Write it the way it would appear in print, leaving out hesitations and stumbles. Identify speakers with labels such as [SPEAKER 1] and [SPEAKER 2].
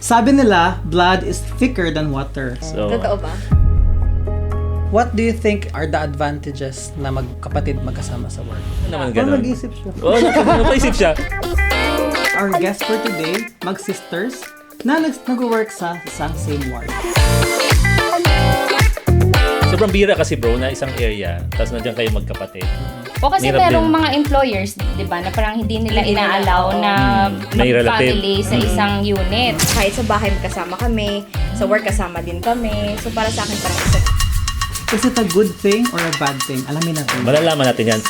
[SPEAKER 1] Sabi nila, blood is thicker than water.
[SPEAKER 2] So,
[SPEAKER 3] Totoo ba?
[SPEAKER 1] What do you think are the advantages na magkapatid magkasama sa work?
[SPEAKER 2] naman
[SPEAKER 1] Well,
[SPEAKER 2] ganun.
[SPEAKER 1] mag-isip siya.
[SPEAKER 2] Oo, napaisip siya.
[SPEAKER 1] Our guest for today, mag-sisters, na nag-work sa isang same ward.
[SPEAKER 2] Sobrang bira kasi bro, na isang area, tapos nandiyan kayo magkapatid.
[SPEAKER 4] O kasi
[SPEAKER 2] Hirap
[SPEAKER 4] merong
[SPEAKER 2] din.
[SPEAKER 4] mga employers, di ba, na parang hindi nila ina-allow na
[SPEAKER 2] May relative.
[SPEAKER 4] mag-family sa isang unit.
[SPEAKER 3] Kahit sa bahay magkasama kami, sa work kasama din kami. So para sa akin parang isa.
[SPEAKER 1] Is it a good thing or a bad thing? Alamin natin.
[SPEAKER 2] Malalaman natin yan.